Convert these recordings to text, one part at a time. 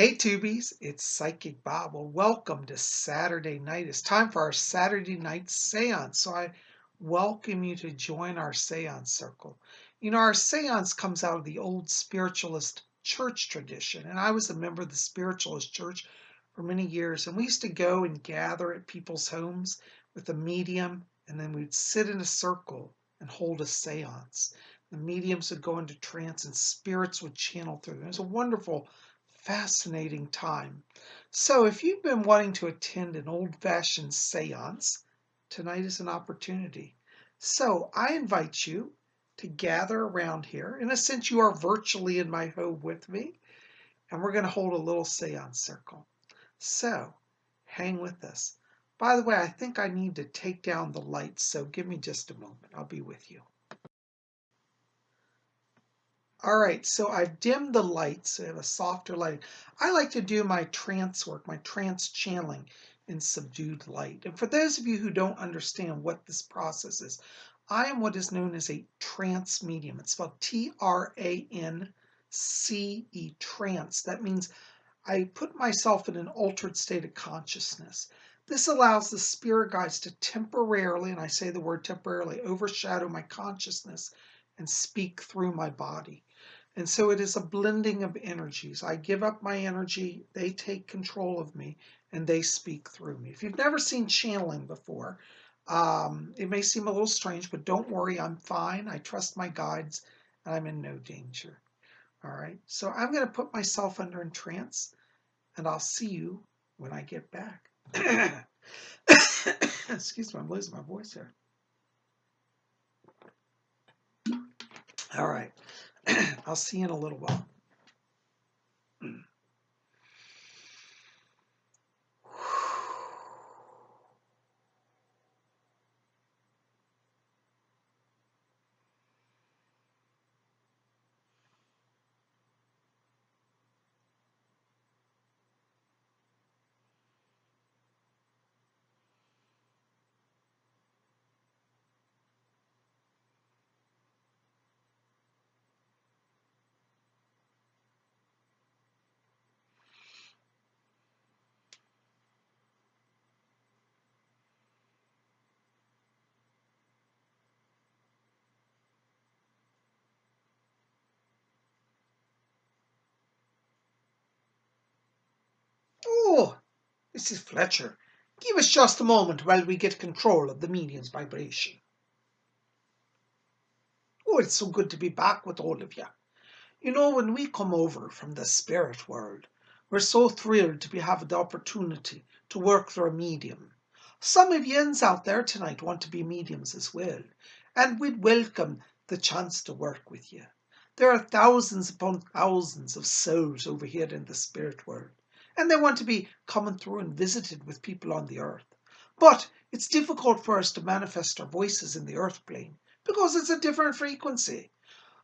Hey Tubies, it's Psychic Bob. Well, welcome to Saturday night. It's time for our Saturday night seance. So I welcome you to join our seance circle. You know, our seance comes out of the old spiritualist church tradition, and I was a member of the spiritualist church for many years. And we used to go and gather at people's homes with a medium, and then we'd sit in a circle and hold a seance. The mediums would go into trance, and spirits would channel through them. It was a wonderful fascinating time. So, if you've been wanting to attend an old fashioned seance, tonight is an opportunity. So, I invite you to gather around here. In a sense, you are virtually in my home with me, and we're going to hold a little seance circle. So, hang with us. By the way, I think I need to take down the lights, so give me just a moment. I'll be with you. All right, so I've dimmed the lights. So I have a softer light. I like to do my trance work, my trance channeling in subdued light. And for those of you who don't understand what this process is, I am what is known as a trance medium. It's spelled Trance, trance. That means I put myself in an altered state of consciousness. This allows the spirit guides to temporarily, and I say the word temporarily, overshadow my consciousness and speak through my body. And so it is a blending of energies. I give up my energy, they take control of me, and they speak through me. If you've never seen channeling before, it may seem a little strange, but don't worry, I'm fine. I trust my guides, and I'm in no danger. All right, so I'm going to put myself under a trance, and I'll see you when I get back. Excuse me, I'm losing my voice here. All right, I'll see you in a little while. Oh, this is Fletcher. Give us just a moment while we get control of the medium's vibration. Oh, it's so good to be back with all of you. You know, when we come over from the spirit world, we're so thrilled to have the opportunity to work through a medium. Some of yins out there tonight want to be mediums as well, and we'd welcome the chance to work with you. There are thousands upon thousands of souls over here in the spirit world, and they want to be coming through and visited with people on the earth. But it's difficult for us to manifest our voices in the earth plane because it's a different frequency.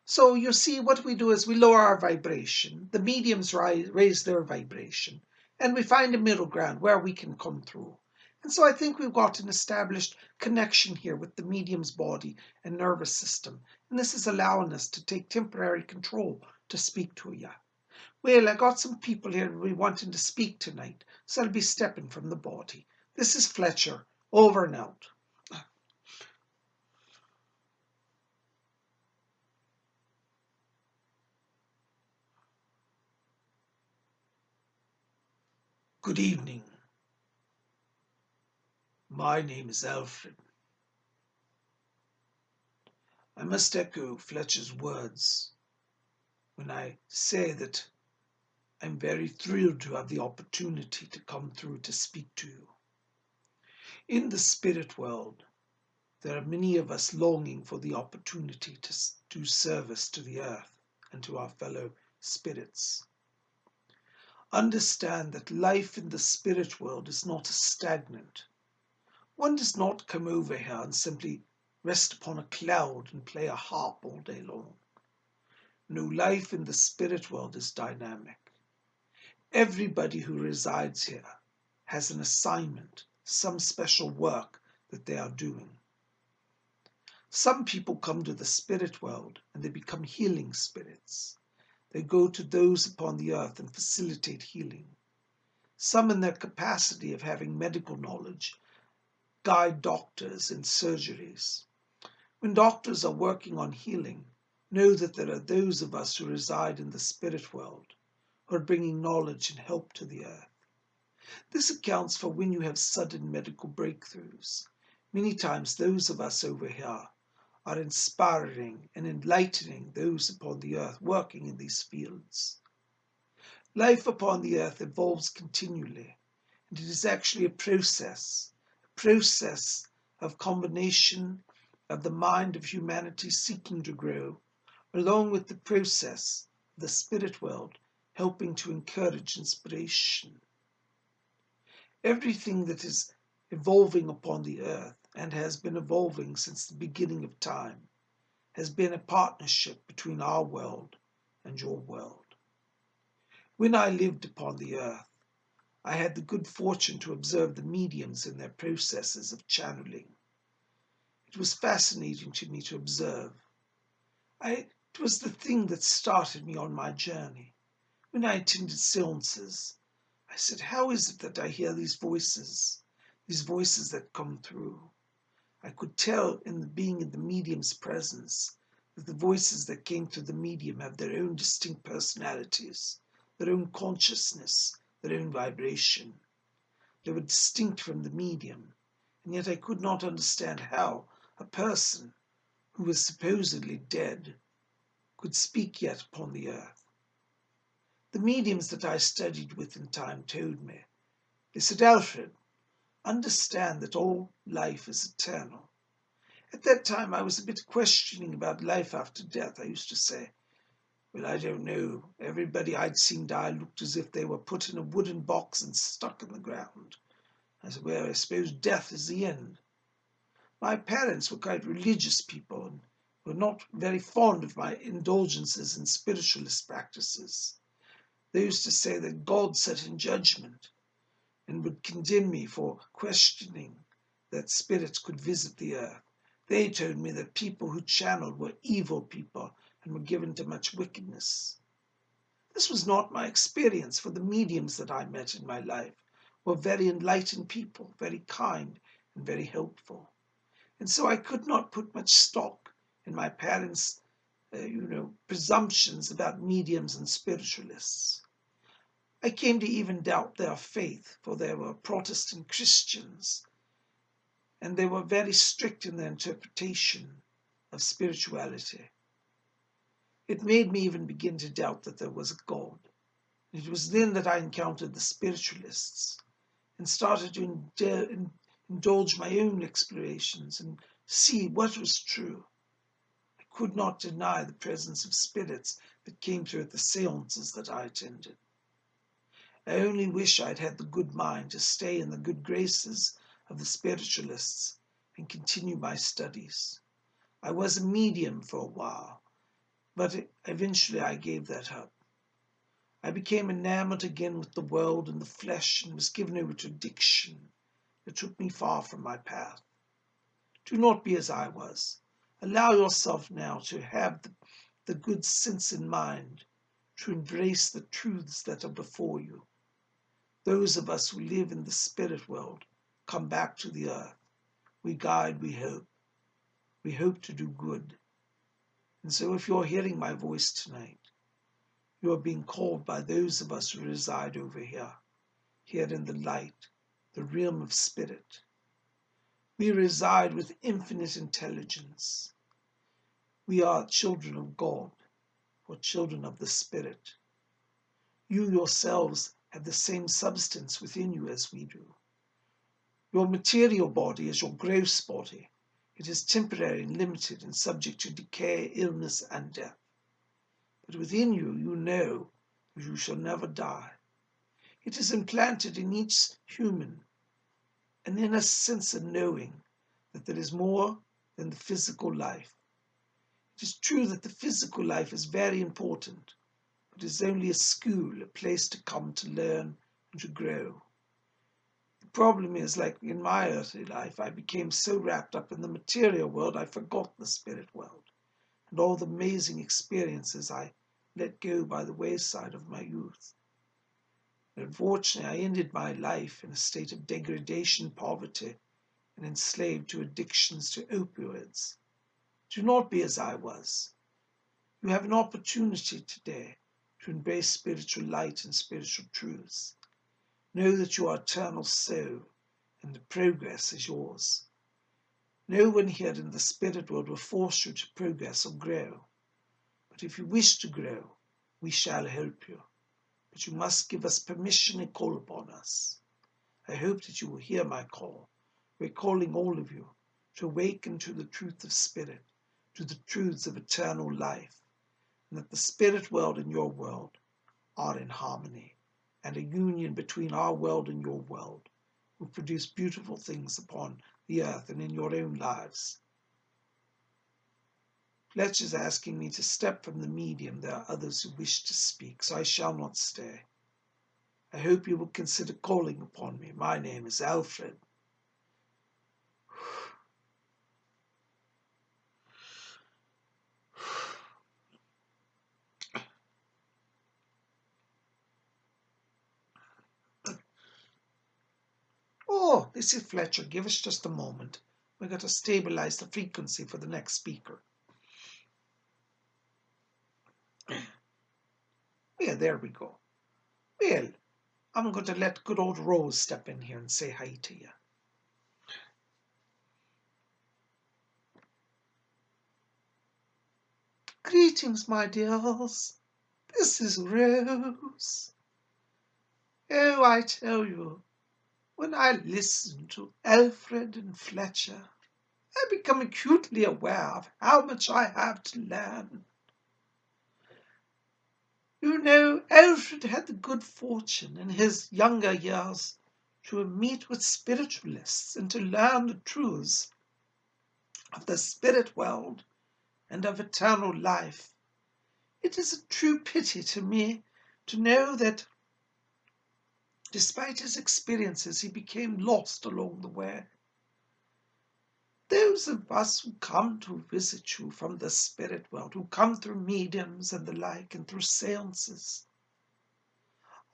So you see, what we do is we lower our vibration, the mediums raise their vibration, and we find a middle ground where we can come through. And so I think we've got an established connection here with the medium's body and nervous system, and this is allowing us to take temporary control to speak to you. Well, I got some people here we wanting to speak tonight, so I'll be stepping from the body. This is Fletcher, over and out. Good evening. My name is Alfred. I must echo Fletcher's words when I say that I'm very thrilled to have the opportunity to come through to speak to you. In the spirit world, there are many of us longing for the opportunity to do service to the earth and to our fellow spirits. Understand that life in the spirit world is not stagnant. One does not come over here and simply rest upon a cloud and play a harp all day long. No, life in the spirit world is dynamic. Everybody who resides here has an assignment, some special work that they are doing. Some people come to the spirit world and they become healing spirits. They go to those upon the earth and facilitate healing. Some, in their capacity of having medical knowledge, guide doctors in surgeries. When doctors are working on healing, know that there are those of us who reside in the spirit world who are bringing knowledge and help to the earth. This accounts for when you have sudden medical breakthroughs. Many times those of us over here are inspiring and enlightening those upon the earth working in these fields. Life upon the earth evolves continually, and it is actually a process of combination of the mind of humanity seeking to grow, along with the process of the spirit world helping to encourage inspiration. Everything that is evolving upon the earth and has been evolving since the beginning of time has been a partnership between our world and your world. When I lived upon the earth, I had the good fortune to observe the mediums in their processes of channeling. It was fascinating to me to observe. It was the thing that started me on my journey. When I attended seances, I said, how is it that I hear these voices that come through? I could tell being in the medium's presence that the voices that came through the medium have their own distinct personalities, their own consciousness, their own vibration. They were distinct from the medium, and yet I could not understand how a person who was supposedly dead could speak yet upon the earth. The mediums that I studied with in time told me, they said, Alfred, understand that all life is eternal. At that time, I was a bit questioning about life after death. I used to say, well, I don't know. Everybody I'd seen die looked as if they were put in a wooden box and stuck in the ground. I said, well, I suppose death is the end. My parents were quite religious people and were not very fond of my indulgences in spiritualist practices. They used to say that God sat in judgment and would condemn me for questioning that spirits could visit the earth. They told me that people who channeled were evil people and were given to much wickedness. This was not my experience, for the mediums that I met in my life were very enlightened people, very kind and very helpful. And so I could not put much stock in my parents' presumptions about mediums and spiritualists. I came to even doubt their faith, for they were Protestant Christians, and they were very strict in their interpretation of spirituality. It made me even begin to doubt that there was a God. It was then that I encountered the spiritualists and started to indulge my own explorations and see what was true. I could not deny the presence of spirits that came through at the seances that I attended. I only wish I'd had the good mind to stay in the good graces of the spiritualists and continue my studies. I was a medium for a while, but eventually I gave that up. I became enamored again with the world and the flesh and was given over to addiction that took me far from my path. Do not be as I was. Allow yourself now to have the good sense in mind to embrace the truths that are before you. Those of us who live in the spirit world come back to the earth. We guide, we hope. We hope to do good. And so if you're hearing my voice tonight, you are being called by those of us who reside over here in the light, the realm of spirit. We reside with infinite intelligence. We are children of God, or children of the Spirit. You yourselves have the same substance within you as we do. Your material body is your gross body. It is temporary and limited and subject to decay, illness, and death. But within you, you know that you shall never die. It is implanted in each human an inner sense of knowing that there is more than the physical life. It is true that the physical life is very important, but it is only a school, a place to come to learn and to grow. The problem is, like in my earthly life, I became so wrapped up in the material world, I forgot the spirit world and all the amazing experiences I let go by the wayside of my youth. And unfortunately, I ended my life in a state of degradation, poverty, and enslaved to addictions to opioids. Do not be as I was. You have an opportunity today to embrace spiritual light and spiritual truths. Know that you are eternal soul, and the progress is yours. No one here in the spirit world will force you to progress or grow. But if you wish to grow, we shall help you. But you must give us permission and call upon us. I hope that you will hear my call. We're calling all of you to awaken to the truth of spirit, to the truths of eternal life, and that the spirit world and your world are in harmony, and a union between our world and your world will produce beautiful things upon the earth and in your own lives. Fletcher's asking me to step from the medium. There are others who wish to speak, so I shall not stay. I hope you will consider calling upon me. My name is Alfred. Oh, this is Fletcher. Give us just a moment. We've got to stabilize the frequency for the next speaker. Yeah, there we go. Well, I'm going to let good old Rose step in here and say hi to you. Greetings, my dears. This is Rose. Oh, I tell you, when I listen to Alfred and Fletcher, I become acutely aware of how much I have to learn. You know, Alfred had the good fortune in his younger years to meet with spiritualists and to learn the truths of the spirit world and of eternal life. It is a true pity to me to know that despite his experiences, he became lost along the way. Those of us who come to visit you from the spirit world, who come through mediums and the like, and through seances,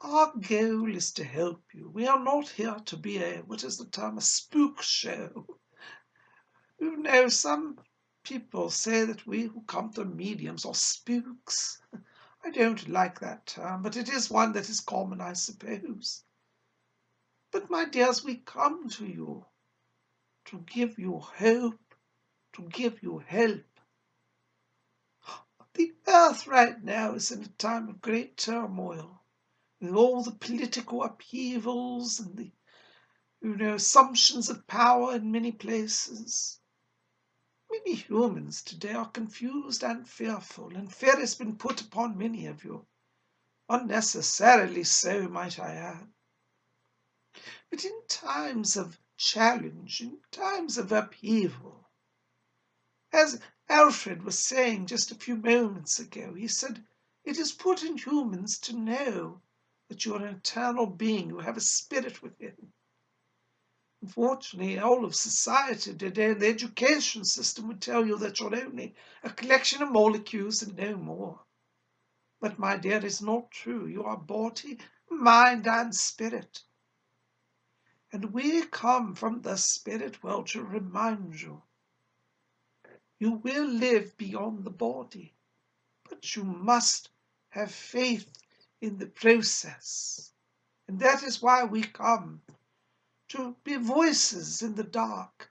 our goal is to help you. We are not here to be what is the term, a spook show. You know, some people say that we who come through mediums are spooks. I don't like that term, but it is one that is common, I suppose. But my dears, we come to you to give you hope, to give you help. The earth right now is in a time of great turmoil, with all the political upheavals and the assumptions of power in many places. Many humans today are confused and fearful, and fear has been put upon many of you. Unnecessarily so, might I add. But in times of challenge, in times of upheaval, as Alfred was saying just a few moments ago, he said, it is put in humans to know that you are an eternal being, you have a spirit within. Unfortunately, all of society today, the education system would tell you that you're only a collection of molecules and no more. But my dear, it's not true. You are body, mind, and spirit. And we come from the spirit world to remind you, you will live beyond the body, but you must have faith in the process. And that is why we come, to be voices in the dark,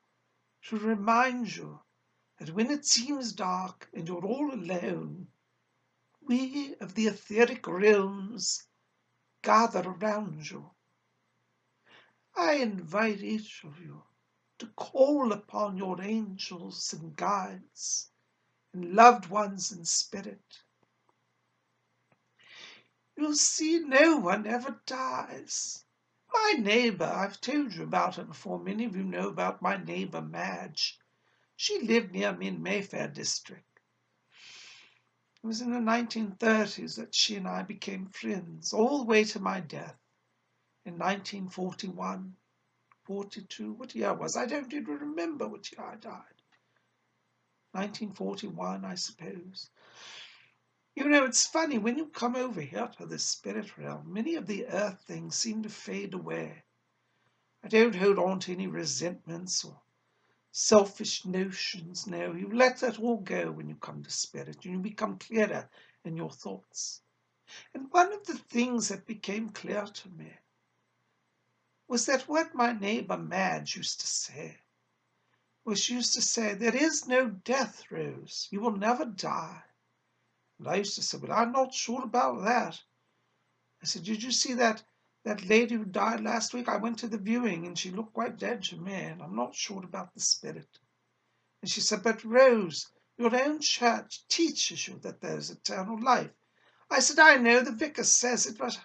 to remind you that when it seems dark and you're all alone, we of the etheric realms gather around you. I invite each of you to call upon your angels and guides and loved ones in spirit. You'll see no one ever dies. My neighbour, I've told you about her before. Many of you know about my neighbour Madge. She lived near me in Mayfair district. It was in the 1930s that she and I became friends, all the way to my death in 1941, 42. What year was I? Don't even remember what year I died. 1941, I suppose. You know, it's funny, when you come over here to the spirit realm, many of the earth things seem to fade away. I don't hold on to any resentments or selfish notions. No, you let that all go when you come to spirit. You become clearer in your thoughts. And one of the things that became clear to me was that what my neighbor Madge used to say, there is no death, Rose. You will never die. And I used to say, well, I'm not sure about that. I said, did you see that lady who died last week? I went to the viewing and she looked quite dead to me, and I'm not sure about the spirit. And she said, but Rose, your own church teaches you that there is eternal life. I said, I know, the vicar says it, but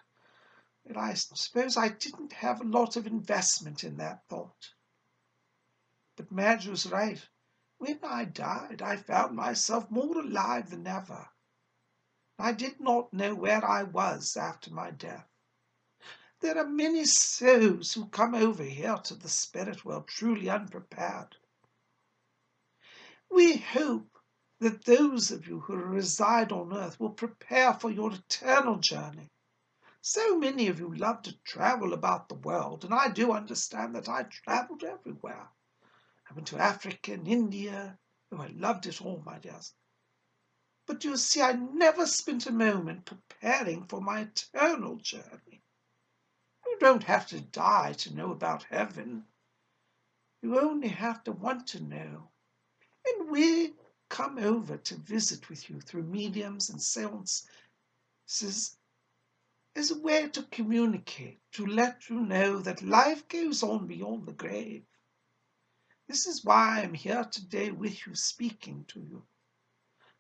I suppose I didn't have a lot of investment in that thought. But Madge was right. When I died, I found myself more alive than ever. I did not know where I was after my death. There are many souls who come over here to the spirit world truly unprepared. We hope that those of you who reside on earth will prepare for your eternal journey. So many of you love to travel about the world, and I do understand that I traveled everywhere. I went to Africa and India. Oh, I loved it all, my dears. But you see, I never spent a moment preparing for my eternal journey. You don't have to die to know about heaven. You only have to want to know. And we come over to visit with you through mediums and seances as a way to communicate, to let you know that life goes on beyond the grave. This is why I'm here today with you, speaking to you.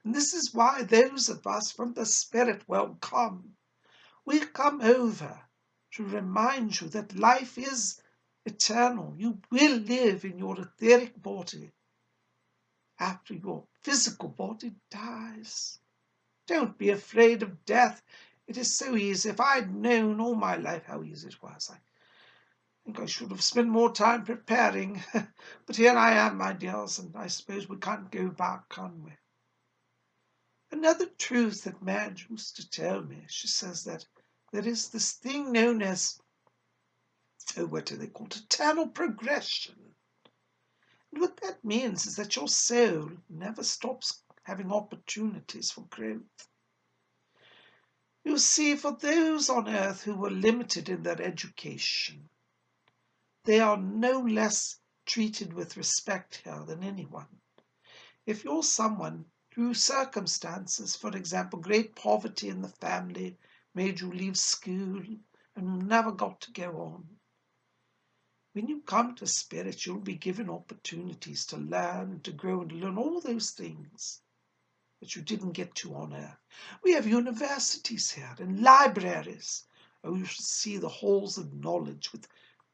And this is why those of us from the spirit world come. We come over to remind you that life is eternal. You will live in your etheric body after your physical body dies. Don't be afraid of death. It is so easy. If I'd known all my life how easy it was, I think I should have spent more time preparing. But here I am, my dears, and I suppose we can't go back, can we? Another truth that Madge used to tell me, she says that there is this thing known as, what do they call it, eternal progression. And what that means is that your soul never stops having opportunities for growth. You see, for those on earth who were limited in their education, they are no less treated with respect here than anyone. If you're someone through circumstances, for example, great poverty in the family made you leave school and never got to go on, when you come to spirit, you'll be given opportunities to learn and to grow and to learn all those things that you didn't get to on earth. We have universities here and libraries. Oh, you should see the halls of knowledge with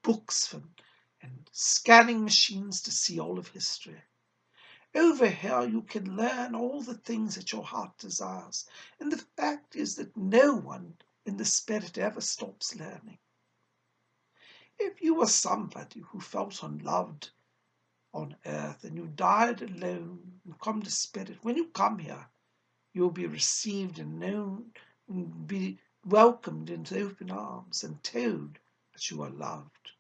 books and scanning machines to see all of history. Over here you can learn all the things that your heart desires. And the fact is that no one in the spirit ever stops learning. If you were somebody who felt unloved on earth and you died alone and come to spirit, when you come here, you'll be received and known and be welcomed into open arms and told that you are loved.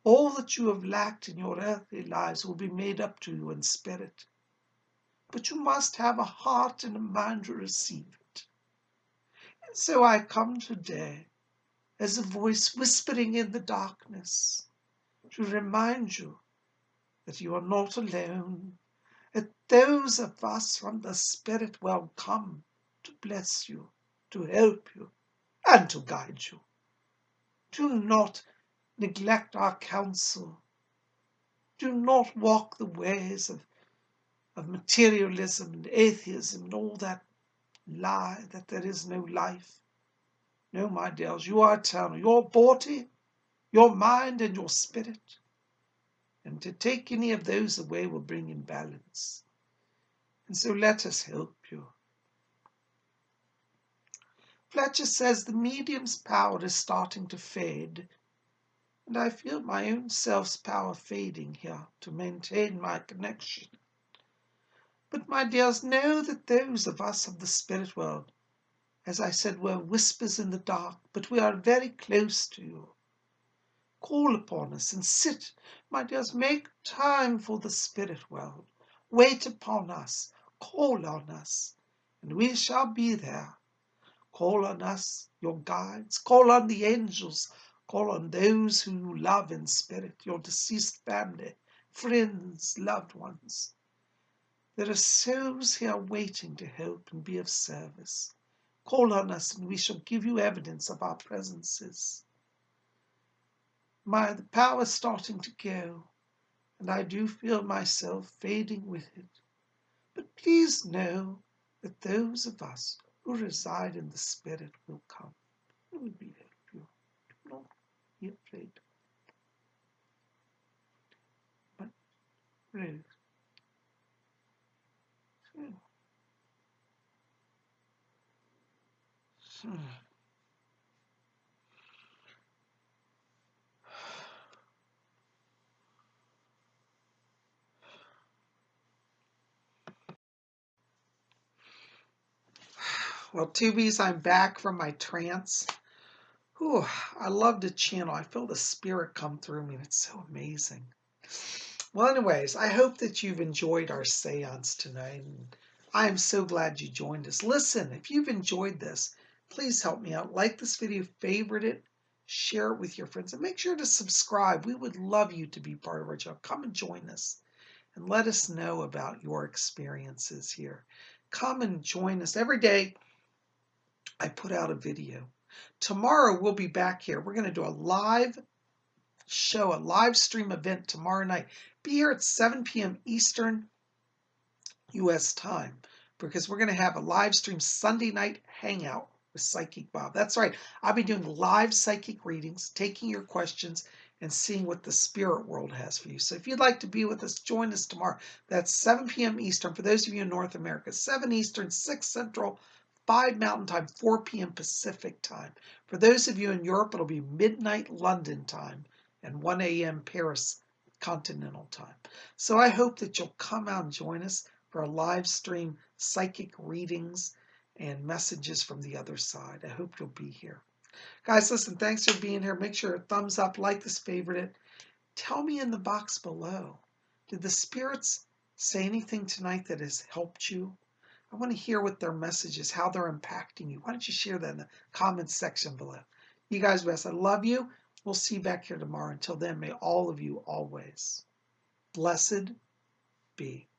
All that you have lacked in your earthly lives will be made up to you in spirit. But you must have a heart and a mind to receive it. And so I come today as a voice whispering in the darkness to remind you that you are not alone, that those of us from the spirit world come to bless you, to help you, and to guide you. Do not neglect our counsel. Do not walk the ways of materialism and atheism and all that lie that there is no life. No, my dears, you are eternal. Your body, your mind, and your spirit. And to take any of those away will bring imbalance. And so let us help you. Fletcher says the medium's power is starting to fade, and I feel my own self's power fading here to maintain my connection. But, my dears, know that those of us of the spirit world, as I said, we're whispers in the dark, but we are very close to you. Call upon us and sit, my dears, make time for the spirit world. Wait upon us, call on us, and we shall be there. Call on us, your guides, call on the angels, call on those who you love in spirit, your deceased family, friends, loved ones. There are souls here waiting to help and be of service. Call on us and we shall give you evidence of our presences. The power's starting to go, and I do feel myself fading with it. But please know that those of us who reside in the spirit will come. We will be there for you. Do not be afraid. But Rose, well, Tubies, I'm back from my trance. Whew, I love the channel. I feel the spirit come through me. It's so amazing. Well, anyways, I hope that you've enjoyed our seance tonight. And I am so glad you joined us. Listen, if you've enjoyed this, please help me out. Like this video, favorite it, share it with your friends, and make sure to subscribe. We would love you to be part of our channel. Come and join us and let us know about your experiences here. Come and join us. Every day I put out a video. Tomorrow we'll be back here. We're going to do a live show, a live stream event tomorrow night. Be here at 7 p.m. Eastern U.S. time, because we're going to have a live stream Sunday night hangout with Psychic Bob. That's right. I'll be doing live psychic readings, taking your questions, and seeing what the spirit world has for you. So if you'd like to be with us, join us tomorrow. That's 7 p.m. Eastern. For those of you in North America, 7 Eastern, 6 Central, 5 Mountain Time, 4 p.m. Pacific Time. For those of you in Europe, it'll be midnight London time and 1 a.m. Paris Continental Time. So I hope that you'll come out and join us for a live stream psychic readings and messages from the other side. I hope you'll be here. Guys, listen, thanks for being here. Make sure thumbs up, like this, favorite it. Tell me in the box below, did the spirits say anything tonight that has helped you? I want to hear what their message is, how they're impacting you. Why don't you share that in the comments section below? You guys best. I love you. We'll see you back here tomorrow. Until then, may all of you always blessed be.